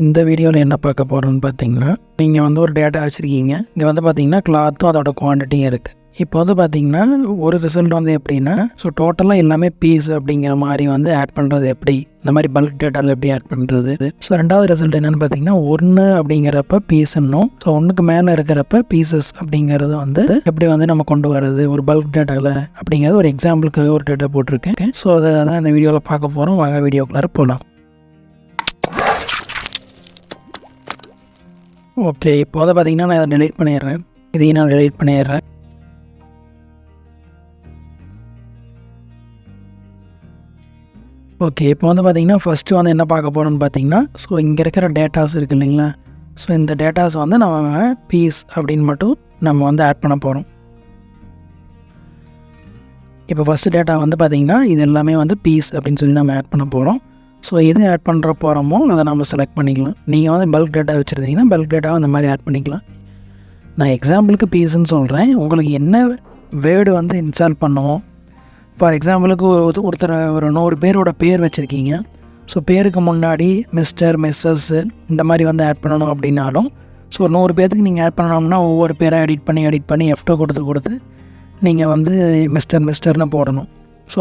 இந்த வீடியோவில் என்ன பார்க்க போகிறோன்னு பார்த்தீங்கன்னா, நீங்கள் வந்து ஒரு டேட்டா வச்சுருக்கீங்க. இங்கே வந்து பார்த்தீங்கன்னா கிளாத்தும் அதோட குவான்டிட்டியும் இருக்குது. இப்போ வந்து பார்த்தீங்கன்னா ஒரு ரிசல்ட் வந்து எப்படின்னா, டோட்டலாக எல்லாமே பீஸ் அப்படிங்கிற மாதிரி வந்து ஆட் பண்ணுறது எப்படி, இந்த மாதிரி பல்க் டேட்டாவில் எப்படி ஆட் பண்ணுறது. ரெண்டாவது ரிசல்ட் என்னென்னு பார்த்தீங்கன்னா, 1 அப்படிங்கிறப்ப பீஸ்ன்னும், ஒன்றுக்கு மேலே இருக்கிறப்ப பீசஸ் அப்படிங்கிறது வந்து எப்படி வந்து நம்ம கொண்டு வரது ஒரு பல்க் டேட்டாவில் அப்படிங்கிறது ஒரு எக்ஸாம்பிளுக்காக ஒரு டேட்டா போட்டிருக்கேன். அதை தான் இந்த வீடியோவில் பார்க்க போகிறோம். வாங்க வீடியோக்குள்ளார போகலாம். ஓகே, இப்போ வந்து பார்த்தீங்கன்னா நான் இதை டெலீட் பண்ணிடுறேன். இதையும் நான் டெலீட் பண்ணிடுறேன். ஓகே, இப்போ வந்து பார்த்தீங்கன்னா ஃபஸ்ட்டு வந்து என்ன பார்க்க போகிறோன்னு பார்த்தீங்கன்னா, இங்கே இருக்கிற டேட்டாஸ் இருக்குது இல்லைங்களா. இந்த டேட்டாஸ் வந்து நம்ம பீஸ் அப்படின்னு மட்டும் நம்ம வந்து ஆட் பண்ண போகிறோம். இப்போ ஃபஸ்ட்டு டேட்டா வந்து பார்த்தீங்கன்னா இது எல்லாமே வந்து பீஸ் அப்படின்னு சொல்லி நம்ம ஆட் பண்ண போகிறோம். எது ஆட் பண்ணுற போகிறோமோ அதை நம்ம செலக்ட் பண்ணிக்கலாம். நீங்கள் வந்து பல்க் டேட்டா வச்சுருந்தீங்கன்னா பல்க் டேட்டாவை அந்த மாதிரி ஆட் பண்ணிக்கலாம். நான் எக்ஸாம்பிளுக்கு பீஸ்ன்னு சொல்கிறேன். உங்களுக்கு என்ன வேர்டு வந்து இன்ஸ்டால் பண்ணுவோம். ஃபார் எக்ஸாம்பிளுக்கு ஒருத்தர் ஒரு 100 பேரோட பேர் வச்சுருக்கீங்க. பேருக்கு முன்னாடி மிஸ்டர், மிஸ்ஸஸ் இந்த மாதிரி வந்து ஆட் பண்ணணும் அப்படின்னாலும் 100 பேர்த்துக்கு நீங்கள் ஆட் பண்ணணும்னா ஒவ்வொரு பேராக எடிட் பண்ணி F2 கொடுத்து நீங்கள் வந்து மிஸ்டர்னு போடணும்.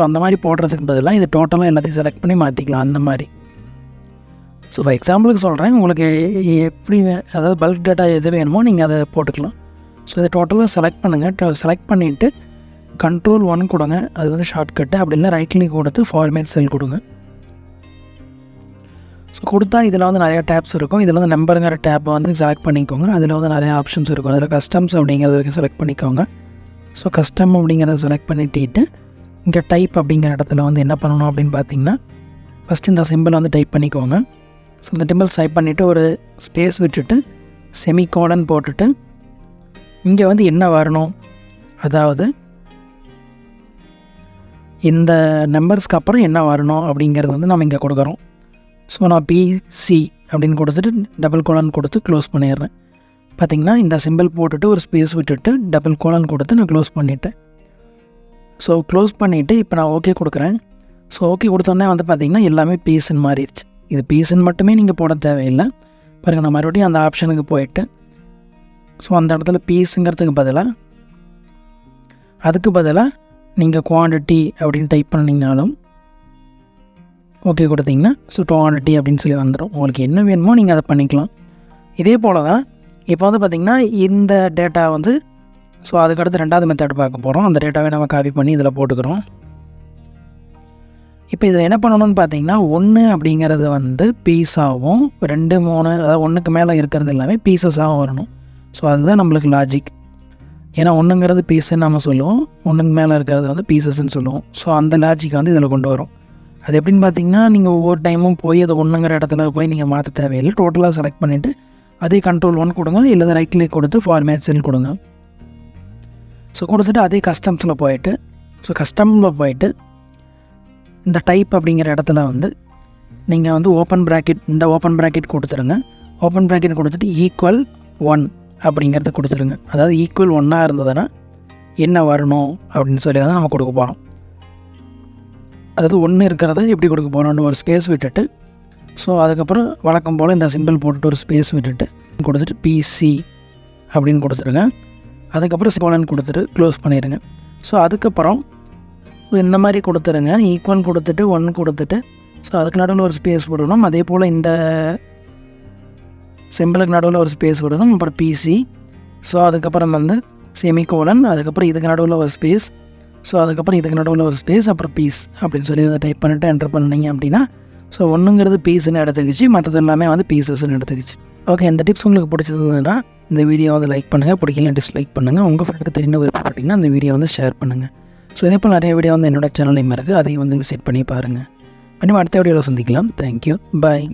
அந்த மாதிரி போடுறதுக்கு பதிலாக இது டோட்டலாக எல்லாத்தையும் செலக்ட் பண்ணி மாற்றிக்கலாம் அந்த மாதிரி. ஃபார் எக்ஸாம்பிளுக்கு சொல்கிறேன், உங்களுக்கு எப்படி அதாவது பல்க் டேட்டா எது வேணுமோ நீங்கள் அதை போட்டுக்கலாம். இதை டோட்டலாக செலக்ட் பண்ணுங்கள். செலக்ட் பண்ணிவிட்டு Ctrl+1 கொடுங்க. அது வந்து ஷார்ட்கட்டு. அப்படி இல்லை ரைட் கிளிக் கொடுத்து ஃபார்மேட் செல் கொடுங்க. கொடுத்தா இதில் வந்து நிறையா டேப்ஸ் இருக்கும். இதில் வந்து நம்பருங்கிற டேப்பை வந்து செலக்ட் பண்ணிக்கோங்க. அதில் வந்து நிறையா ஆப்ஷன்ஸ் இருக்கும். அதில் கஸ்டம்ஸ் அப்படிங்கிறதுக்கு செலக்ட் பண்ணிக்கோங்க. கஸ்டம் அப்படிங்கிறத செலக்ட் பண்ணிட்டு இங்கே டைப் அப்படிங்கிற இடத்துல வந்து என்ன பண்ணணும் அப்படின்னு பார்த்தீங்கன்னா, ஃபஸ்ட்டு இந்த சிம்பிள் வந்து டைப் பண்ணிக்கோங்க. இந்த சிம்பிள் டைப் பண்ணிவிட்டு ஒரு ஸ்பேஸ் விட்டுட்டு செமிகோலன் போட்டுட்டு இங்கே வந்து என்ன வரணும், அதாவது இந்த நம்பர்ஸ்க்கு அப்புறம் என்ன வரணும் அப்படிங்கிறது வந்து நம்ம இங்கே கொடுக்குறோம். நான் பிசி அப்படின்னு கொடுத்துட்டு டபுள் கோலன் கொடுத்து க்ளோஸ் பண்ணிடுறேன். பார்த்திங்கன்னா இந்த சிம்பிள் போட்டுட்டு ஒரு ஸ்பேஸ் விட்டுட்டு டபுள் கோலன் கொடுத்து நான் க்ளோஸ் பண்ணிட்டேன். க்ளோஸ் பண்ணிவிட்டு இப்போ நான் ஓகே கொடுக்குறேன். ஓகே கொடுத்தோன்னே வந்து பார்த்திங்கன்னா எல்லாமே பீஸ்ன்னு மாறிடுச்சு. இது பீஸ்ன்னு மட்டுமே நீங்கள் போட தேவையில்லை. பாருங்கள், நான் மறுபடியும் அந்த ஆப்ஷனுக்கு போயிட்டு அந்த இடத்துல பீஸுங்கிறதுக்கு அதுக்கு பதிலாக நீங்கள் குவான்டிட்டி அப்படின்னு டைப் பண்ணிங்கனாலும் ஓகே கொடுத்தீங்கன்னா குவான்டிட்டி அப்படின்னு சொல்லி வந்துடும். உங்களுக்கு என்ன வேணுமோ நீங்கள் அதை பண்ணிக்கலாம். இதே போல் தான் இப்போ வந்து பார்த்திங்கன்னா இந்த டேட்டா வந்து அதுக்கடுத்து ரெண்டாவது மெத்தட் பார்க்க போகிறோம். அந்த டேட்டாவை நம்ம காப்பி பண்ணி இதில் போட்டுக்கிறோம். இப்போ இதில் என்ன பண்ணணும்னு பார்த்தீங்கன்னா, 1 அப்படிங்கிறது வந்து பீஸாகவும் 2, 3 அதாவது 1க்கு மேலே இருக்கிறது எல்லாமே பீசஸாகவும் வரணும். அதுதான் நம்மளுக்கு லாஜிக். ஏன்னா 1ங்கிறது பீஸுன்னு நம்ம சொல்லுவோம், 1க்கு மேலே இருக்கிறது வந்து பீசஸ்ன்னு சொல்லுவோம். அந்த லாஜிக்கை வந்து இதில் கொண்டு வரும். அது எப்படின்னு பார்த்தீங்கன்னா, நீங்கள் ஒவ்வொரு டைமும் போய் அது 1ங்கிற இடத்துல போய் நீங்கள் மாற்ற தேவையில்லை. டோட்டலாக செலக்ட் பண்ணிவிட்டு அதே Ctrl+1 கொடுங்க, இல்லை ரைட் கிளிக் கொடுத்து ஃபார்மேட் செல் கொடுங்க. கொடுத்துட்டு அதே கஸ்டம்ஸில் போயிட்டு கஸ்டமில் போயிட்டு இந்த டைப் அப்படிங்கிற இடத்துல வந்து நீங்கள் வந்து ஓப்பன் ப்ராக்கெட் கொடுத்துருங்க. ஓப்பன் ப்ராக்கெட் கொடுத்துட்டு =1 அப்படிங்கிறத கொடுத்துருங்க. அதாவது =1 இருந்ததுன்னா என்ன வரணும் அப்படின்னு சொல்லி தான் நம்ம கொடுக்க போகிறோம். அதாவது 1 இருக்கிறத எப்படி கொடுக்க போகிறோம்னு ஒரு ஸ்பேஸ் விட்டுட்டு அதுக்கப்புறம் வழக்கம் போல் இந்த சிம்பிள் போட்டுட்டு ஒரு ஸ்பேஸ் விட்டுட்டு கொடுத்துட்டு பிசி அப்படின்னு கொடுத்துருங்க. அதுக்கப்புறம் கோலன் கொடுத்துட்டு க்ளோஸ் பண்ணிடுங்க. அதுக்கப்புறம் இந்த மாதிரி கொடுத்துருங்க. ஈக்குவல் கொடுத்துட்டு 1 கொடுத்துட்டு அதுக்கு நடுவில் ஒரு ஸ்பேஸ் விடணும். அதே போல் இந்த சிம்பிளுக்கு நடுவில் ஒரு ஸ்பேஸ் விடணும். அப்புறம் பிசி அதுக்கப்புறம் வந்து செமிகோலன், அதுக்கப்புறம் இதுக்கு நடுவில் ஒரு ஸ்பேஸ் அதுக்கப்புறம் இதுக்கு நடுவில் ஒரு ஸ்பேஸ், அப்புறம் பீஸ் அப்படின்னு சொல்லி அதை டைப் பண்ணிவிட்டு என்டர் பண்ணிங்க அப்படின்னா 1ங்கிறது பீஸ்ன்னு எடுத்துக்கிச்சு, மற்றது எல்லாமே வந்து பீசஸ்ன்னு எடுத்துக்கிச்சு. ஓகே, இந்த டிப்ஸ் உங்களுக்கு பிடிச்சதுன்னா இந்த வீடியோ வந்து லைக் பண்ணுங்கள். பிடிக்கல டிஸ்லைக் பண்ணுங்கள். உங்கள் ஃப்ரெண்டுக்கு தெரிஞ்ச விருப்பப்பட்டிங்கன்னா அந்த வீடியோ வந்து ஷேர் பண்ணுங்கள். இதே போல் நிறைய வீடியோ வந்து என்னோட சேனல்லையும் இருக்குது. அதையும் வந்து விசிட் பண்ணி பாருங்கள். அடுத்த வீடியோவில் சந்திக்கலாம். தேங்க்யூ, பாய்.